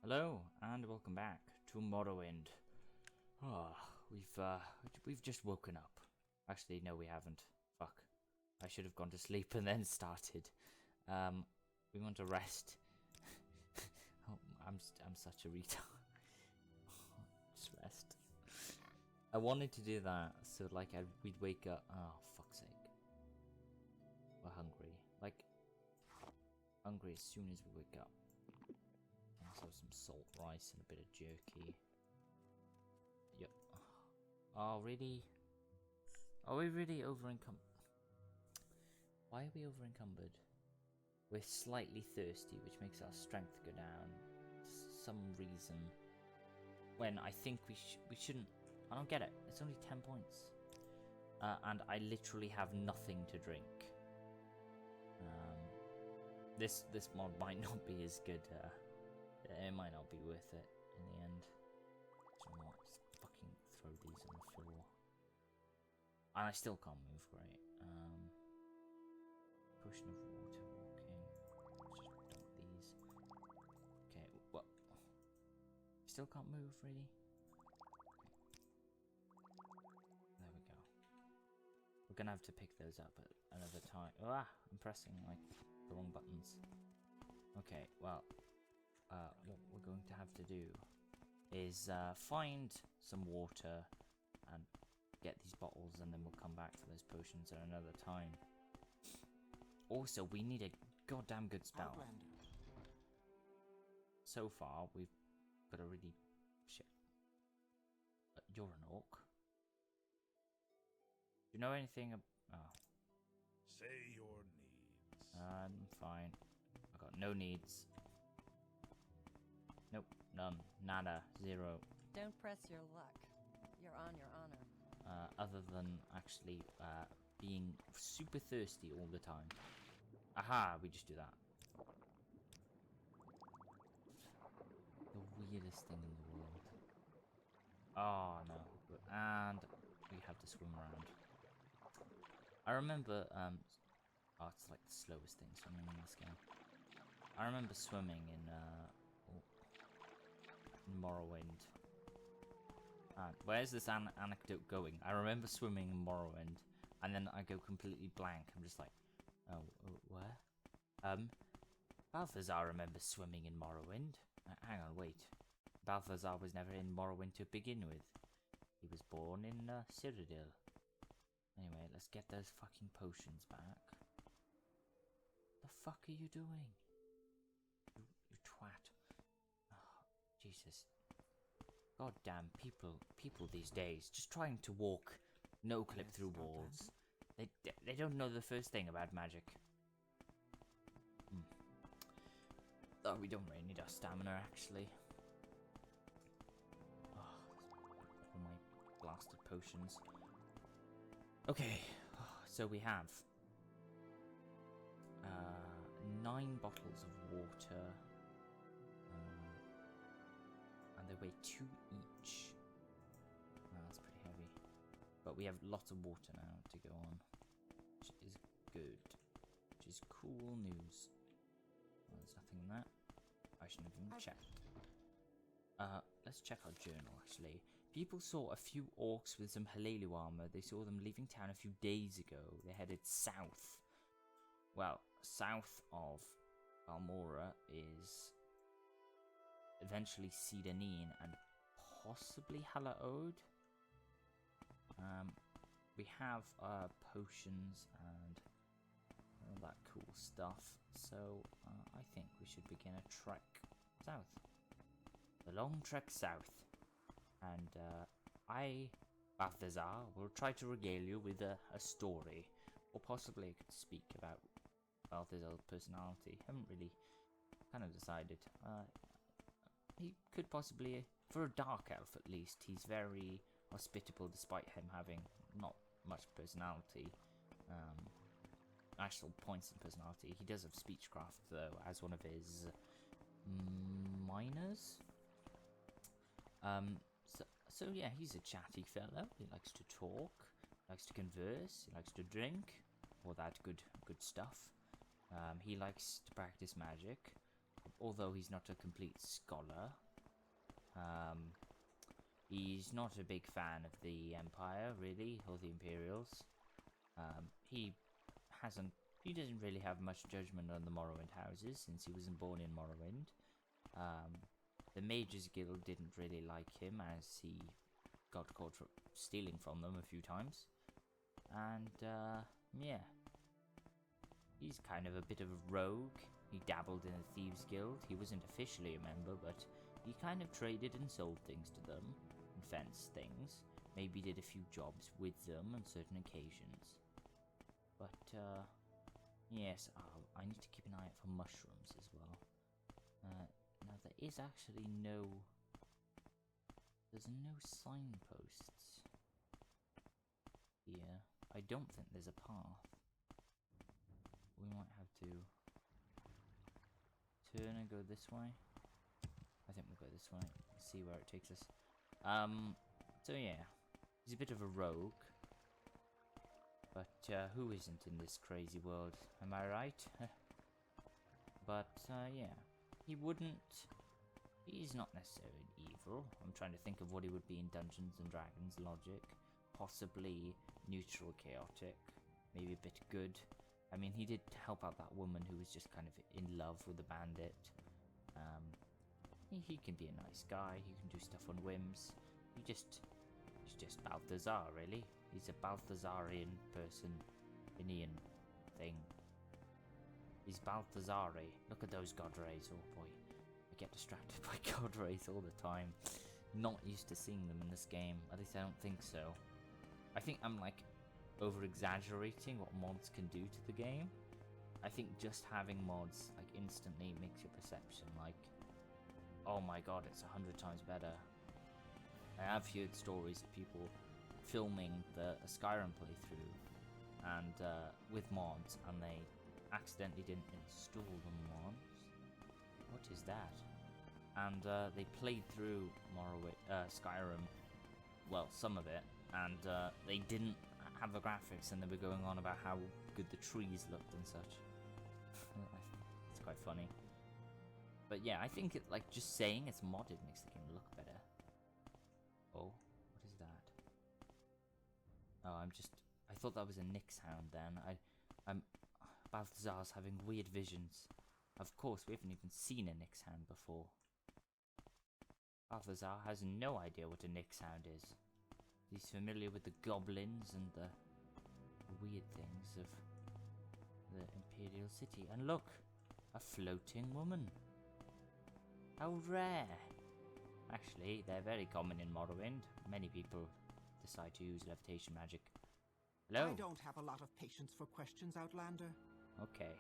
Hello and welcome back to Morrowind. We've just woken up. Actually, no, we haven't. Fuck. I should have gone to sleep and then started. We want to rest. Oh, I'm such a retard. Just rest. I wanted to do that so like we'd wake up. Oh, fuck's sake. We're hungry. Like hungry as soon as we wake up. Also some salt rice and a bit of jerky. Yep. Oh, really? Are we really over-encumbered? Why are we over-encumbered? We're slightly thirsty, which makes our strength go down. For some reason. When I think we shouldn't. I don't get it. It's only 10 points. And I literally have nothing to drink. This mod might not be as good. It might not be worth it in the end. So you know what? Just fucking throw these on the floor. And I still can't move great. Potion of water walking. Let's just dump these. Okay, what? Still can't move really? There we go. We're gonna have to pick those up at another time. Ah! I'm pressing like the wrong buttons. Okay, well. What we're going to have to do is find some water and get these bottles, and then we'll come back for those potions at another time. Also, we need a goddamn good spell. Outlander. So far, we've got a really... shit. You're an orc. Do you know anything about... oh. Say your needs. I'm fine. I got no needs. Nope, none, nada, zero. Don't press your luck. You're on your honor. Other than actually being super thirsty all the time. Aha, we just do that. The weirdest thing in the world. Oh no, and we have to swim around. I remember, oh, it's like the slowest thing swimming in this game. I remember swimming in Morrowind. Where's this anecdote going? I remember swimming in Morrowind, and then I go completely blank. I'm just like, oh, where? Balthazar remembers swimming in Morrowind. Hang on, wait. Balthazar was never in Morrowind to begin with. He was born in Cyrodiil. Anyway, let's get those fucking potions back. The fuck are you doing? You twat. Jesus. Goddamn people these days just trying to walk no clip through walls. They don't know the first thing about magic. Oh, we don't really need our stamina actually. Oh, all my blasted potions. Okay, so we have 9 bottles of water. And they weigh 2 each. Wow, that's pretty heavy. But we have lots of water now to go on, which is good. Which is cool news. Well, there's nothing in that. I shouldn't have even checked. Let's check our journal actually. People saw a few orcs with some Halalu armor. They saw them leaving town a few days ago. They headed south. Well, south of Balmora is... eventually Sidanine and possibly Halaod. We have potions and all that cool stuff, so I think we should begin a trek south. The long trek south. And I, Balthazar, will try to regale you with a story, or possibly I could speak about Balthazar's personality. Haven't really kind of decided. He could possibly, for a dark elf at least, he's very hospitable despite him having not much personality. Actual points in personality. He does have speechcraft though, as one of his minors. So yeah, he's a chatty fellow. He likes to talk, likes to converse, he likes to drink, all that good stuff. He likes to practice magic. although he's not a complete scholar. He's not a big fan of the Empire, really, or the Imperials. He doesn't really have much judgment on the Morrowind houses, since he wasn't born in Morrowind. The Mages Guild didn't really like him, as he got caught for stealing from them a few times. And, yeah. He's kind of a bit of a rogue. He dabbled in the Thieves Guild. He wasn't officially a member, but he kind of traded and sold things to them, and fenced things. Maybe did a few jobs with them on certain occasions. But, yes, I need to keep an eye out for mushrooms as well. Now, there is actually there's no signposts here. I don't think there's a path. We might have to turn and go this way. I think we'll go this way. See where it takes us. So yeah, he's a bit of a rogue. But who isn't in this crazy world? Am I right? But yeah, he's not necessarily evil. I'm trying to think of what he would be in Dungeons and Dragons logic. Possibly neutral, chaotic, maybe a bit good. I mean, he did help out that woman who was just kind of in love with the bandit. He can be a nice guy. He can do stuff on whims. He's just Balthazar, really. He's a Balthazarian person, Inian thing. He's Balthazari. Look at those god rays. Oh boy, I get distracted by god rays all the time. Not used to seeing them in this game. At least I don't think so. I think I'm like over-exaggerating what mods can do to the game. I think just having mods like instantly makes your perception like, oh my god, it's 100 times better. I have heard stories of people filming a Skyrim playthrough and with mods, and they accidentally didn't install the mods. What is that? And they played through Skyrim, well, some of it, and they didn't have the graphics, and they were going on about how good the trees looked and such. It's quite funny. But yeah, I think like just saying it's modded makes the game look better. Oh, what is that? Oh, I thought that was a Nyx hound then. Balthazar's having weird visions. Of course, we haven't even seen a Nyx hound before. Balthazar has no idea what a Nyx hound is. He's familiar with the goblins and the weird things of the Imperial City. And look, a floating woman. How rare. Actually, they're very common in Morrowind. Many people decide to use levitation magic. Hello? I don't have a lot of patience for questions, Outlander. Okay.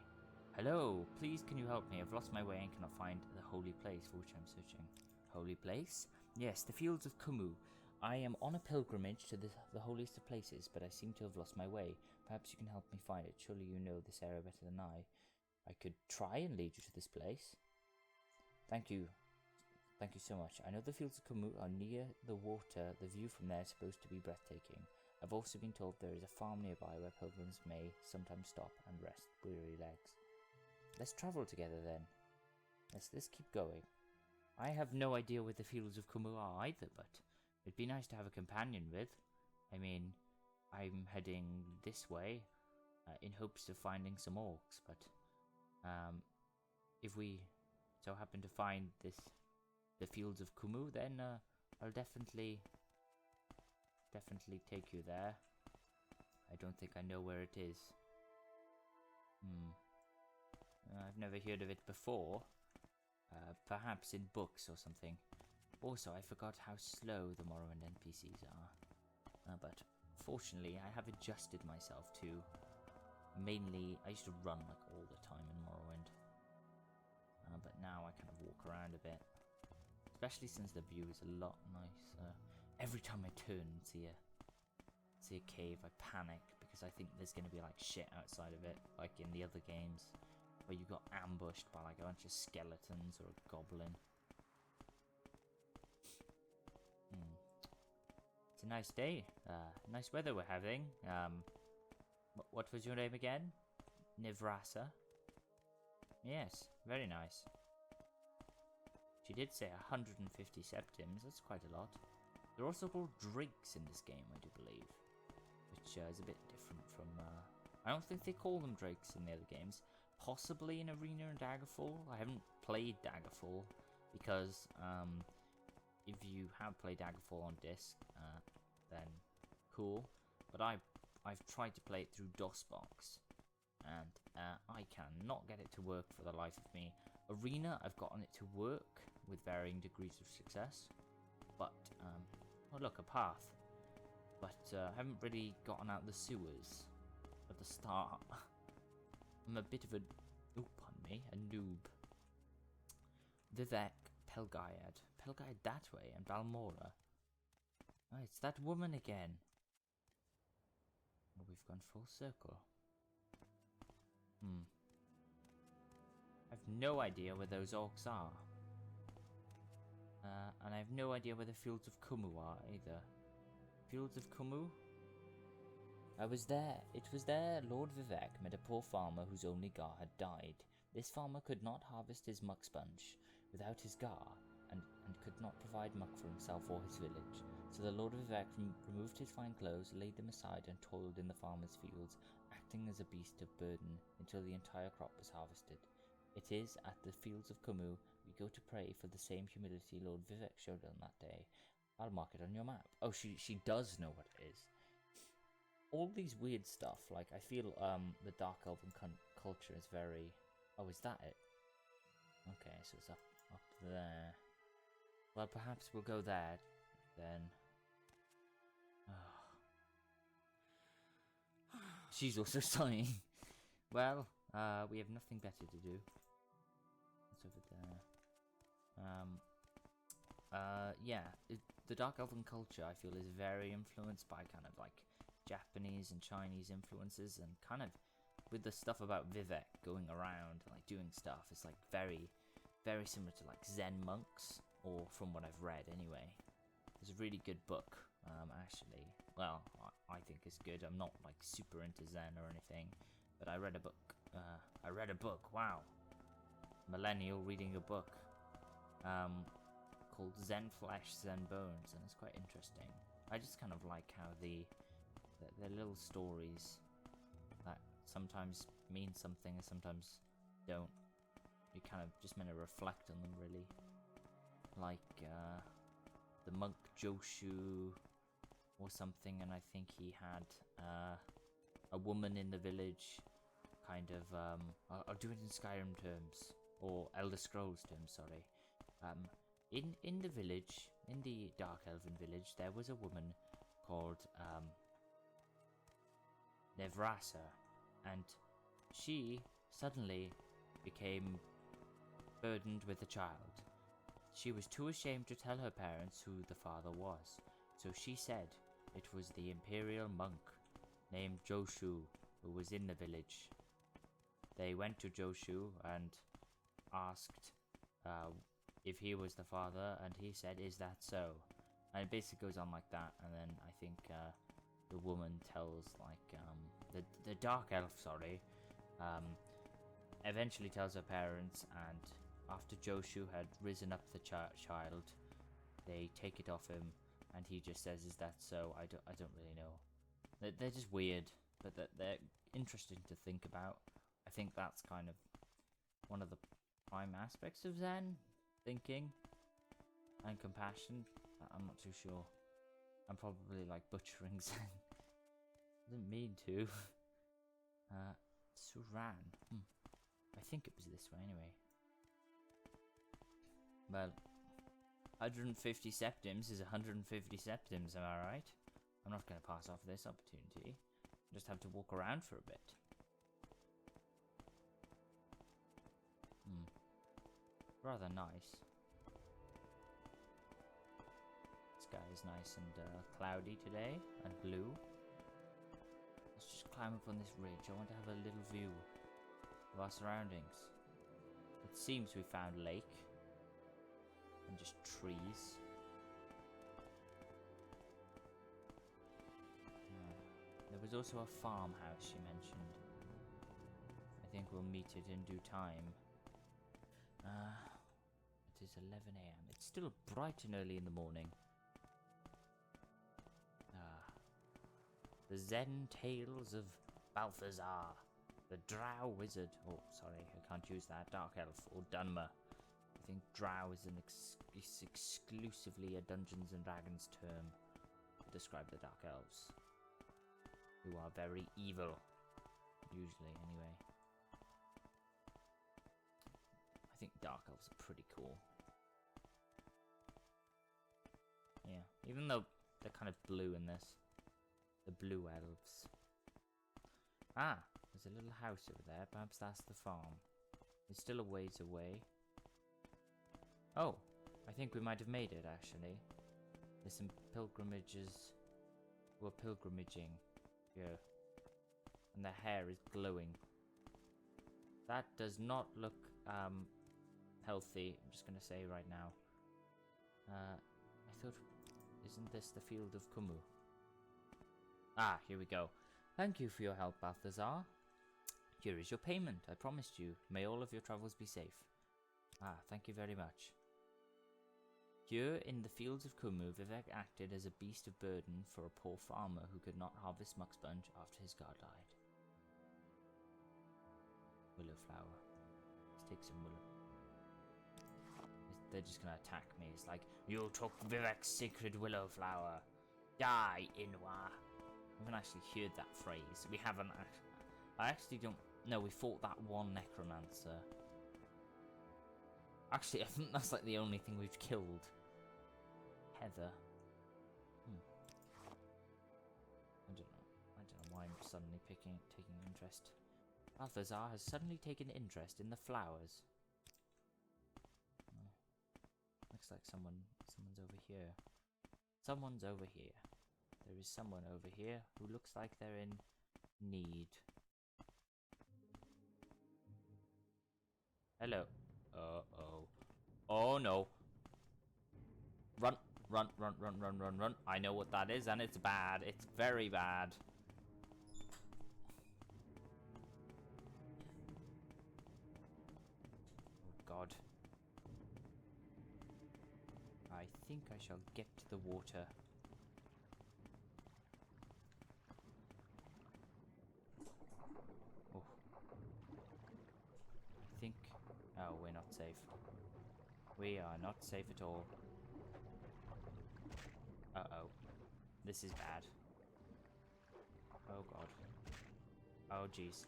Hello, please can you help me? I've lost my way and cannot find the holy place for which I'm searching. Holy place? Yes, the fields of Kummu. I am on a pilgrimage to the holiest of places, but I seem to have lost my way. Perhaps you can help me find it. Surely you know this area better than I. I could try and lead you to this place. Thank you. Thank you so much. I know the fields of Kummu are near the water. The view from there is supposed to be breathtaking. I've also been told there is a farm nearby where pilgrims may sometimes stop and rest weary legs. Let's travel together then. Let's keep going. I have no idea where the fields of Kummu are either, but it'd be nice to have a companion with. I mean, I'm heading this way in hopes of finding some orcs, but if we so happen to find the fields of Kummu, then I'll definitely take you there. I don't think I know where it is. I've never heard of it before. Perhaps in books or something. Also, I forgot how slow the Morrowind NPCs are. But fortunately, I have adjusted myself to mainly, I used to run like all the time in Morrowind. But now I kind of walk around a bit. Especially since the view is a lot nicer. Every time I turn and see a cave, I panic because I think there's going to be like shit outside of it, like in the other games, where you got ambushed by like a bunch of skeletons or a goblin. It's a nice day. Nice weather we're having. What was your name again? Nivrasa? Yes, very nice. She did say 150 septims. That's quite a lot. They're also called drakes in this game, I do believe, which is a bit different from. I don't think they call them drakes in the other games. Possibly in Arena and Daggerfall. I haven't played Daggerfall because if you have played Daggerfall on disc, then cool. But I've tried to play it through DOSBox, and I cannot get it to work for the life of me. Arena, I've gotten it to work with varying degrees of success, but oh look, a path. But I haven't really gotten out the sewers at the start. I'm a bit of a, pardon me, a noob. Vivek, Pelgaiad that way, and Balmora. Oh, it's that woman again. Oh, we've gone full circle. I've no idea where those orcs are. And I have no idea where the fields of Kummu are either. Fields of Kummu? I was there. It was there Lord Vivek met a poor farmer whose only gar had died. This farmer could not harvest his muck sponge without his gar, and could not provide muck for himself or his village. So the Lord Vivek removed his fine clothes, laid them aside, and toiled in the farmer's fields, acting as a beast of burden until the entire crop was harvested. It is at the fields of Kummu we go to pray for the same humility Lord Vivek showed on that day. I'll mark it on your map. Oh, she does know what it is. All these weird stuff, like I feel the Dark Elven culture is very... Oh, is that it? Okay, so it's up there. Well, perhaps we'll go there, then. She's also sighing. Well, we have nothing better to do. It's over there. Yeah, the Dark Elven culture, I feel, is very influenced by kind of like Japanese and Chinese influences, and kind of with the stuff about Vivek going around and like doing stuff, it's like very, very similar to like Zen monks, or from what I've read anyway. It's a really good book, actually. Well, I think it's good. I'm not like super into Zen or anything, but I read a book. Wow, millennial reading a book called Zen Flesh, Zen Bones, and it's quite interesting. I just kind of like how the little stories that sometimes mean something and sometimes don't. You kind of just meant to reflect on them, really. Like the monk Joshu or something, and I think he had a woman in the village, kind of I'll do it in Skyrim terms, or Elder Scrolls terms, sorry. In the village, in the Dark Elven village, there was a woman called Nevrasa, and she suddenly became burdened with a child. She was too ashamed to tell her parents who the father was, so she said it was the imperial monk named Joshu who was in the village. They went to Joshu and asked if he was the father, and he said, "Is that so?" And it basically goes on like that, and then I think the woman tells like the dark elf, eventually tells her parents, and after Joshu had risen up the child, they take it off him, and he just says, "Is that so?" I don't really know. They're just weird, but they're interesting to think about. I think that's kind of one of the prime aspects of Zen, thinking and compassion. I'm not too sure. I'm probably like butchering Zen. I didn't mean to. Suran. I think it was this way anyway. Well, 150 septims is 150 septims, am I right? I'm not going to pass off this opportunity. Just have to walk around for a bit. Rather nice. Sky is nice and cloudy today, and blue. Let's just climb up on this ridge. I want to have a little view of our surroundings. It seems we found a lake. And just trees. There was also a farmhouse she mentioned. I think we'll meet it in due time. It is It's 11 a.m. It's still bright and early in the morning. The Zen Tales of Balthazar, the Drow Wizard. Oh, sorry, I can't use that. Dark Elf or Dunmer. I think Drow is exclusively a Dungeons and Dragons term to describe the Dark Elves, who are very evil, usually, anyway. I think Dark Elves are pretty cool. Yeah, even though they're kind of blue in this. The blue elves. Ah, there's a little house over there. Perhaps that's the farm. It's still a ways away. Oh, I think we might have made it, actually. There's some pilgrimages who are pilgrimaging here. And their hair is glowing. That does not look healthy, I'm just going to say right now. I thought, isn't this the field of Kummu? Ah, here we go. Thank you for your help, Balthazar. Here is your payment, I promised you. May all of your travels be safe. Ah, thank you very much. Here in the fields of Kummu, Vivek acted as a beast of burden for a poor farmer who could not harvest mucksponge after his guard died. Willow flower. Let's take some willow. They're just gonna attack me. It's like, you took Vivek's sacred willow flower. Die, Inwa. I haven't actually heard that phrase. We haven't actually. I actually don't. No, we fought that one necromancer. Actually, I think that's like the only thing we've killed. Heather. I don't know why I'm suddenly taking interest. Balthazar has suddenly taken interest in the flowers. Oh. Looks like someone's over here. Someone's over here. There is someone over here who looks like they're in need. Hello. Uh-oh. Oh no. Run, run, run, run, run, run, run. I know what that is, and it's bad. It's very bad. Oh God. I think I shall get to the water. Oh, we're not safe. We are not safe at all. Uh-oh. This is bad. Oh God. Oh jeez.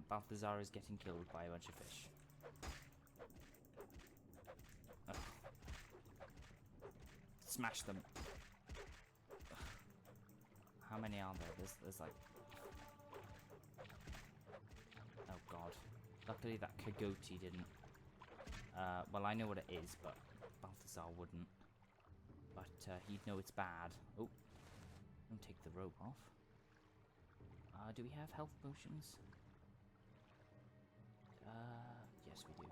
Balthazar is getting killed by a bunch of fish. Ugh. Smash them. Ugh. How many are there? There's like... Oh God. Luckily that Kagoti didn't. Well, I know what it is, but Balthazar wouldn't. But he'd know it's bad. Oh, don't take the rope off. Do we have health potions? Yes we do.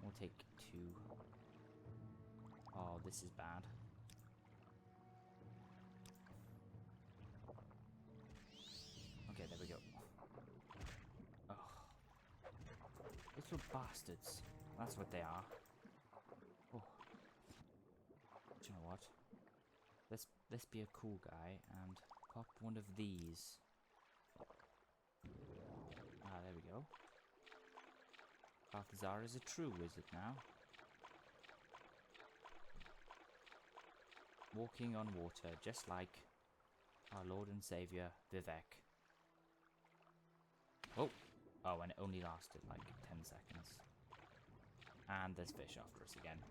We'll take 2. Oh, this is bad. Okay, there we go. Little bastards. That's what they are. Oh. Do you know what? Let's be a cool guy and pop one of these. Ah, there we go. Balthazar is a true wizard now. Walking on water, just like our Lord and Saviour, Vivek. Oh! Oh, and it only lasted like 10 seconds. And there's fish after us again.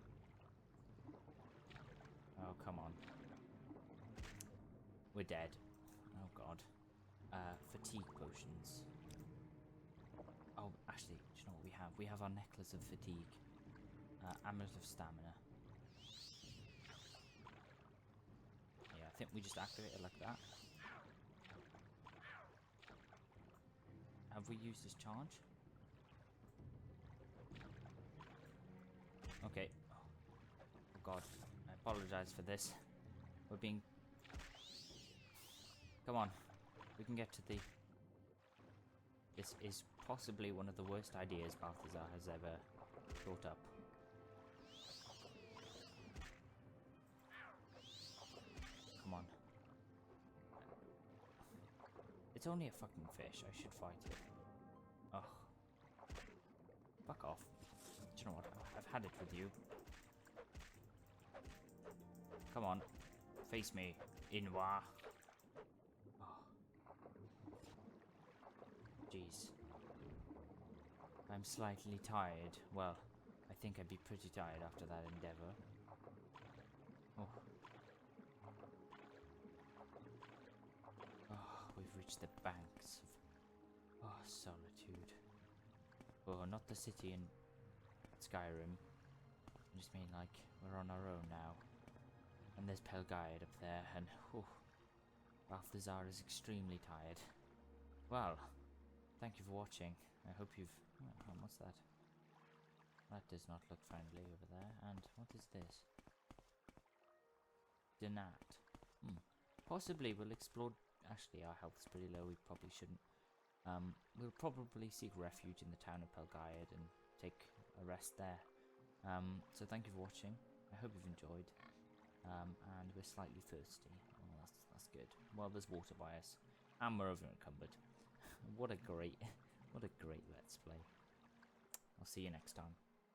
Oh, come on. We're dead. Oh, God. Fatigue potions. Oh, actually, do you know what we have? We have our necklace of fatigue. Amulet of stamina. Yeah, I think we just activate it like that. Have we used this charge? Okay. Oh God. I apologize for this. We're being... Come on. We can get to the... This is possibly one of the worst ideas Balthazar has ever thought up. It's only a fucking fish. I should fight it. Ugh. Fuck off. Do you know what? I've had it with you. Come on. Face me. Inwa. Oh. Jeez. I'm slightly tired. Well, I think I'd be pretty tired after that endeavor. Oh. Oh, we've reached the banks of solitude. Oh, not the city in Skyrim. I just mean like we're on our own now. And there's Pelgaiad up there, and Balthazar is extremely tired. Well, thank you for watching. I hope you've... Oh, what's that? That does not look friendly over there. And what is this? Denat. Possibly we'll explore... Actually, our health's pretty low. We probably shouldn't. We'll probably seek refuge in the town of Pelgaiad and take a rest there. So thank you for watching. I hope you've enjoyed. And we're slightly thirsty. Oh, that's good. Well, there's water by us. And we're over encumbered. What a great let's play. I'll see you next time.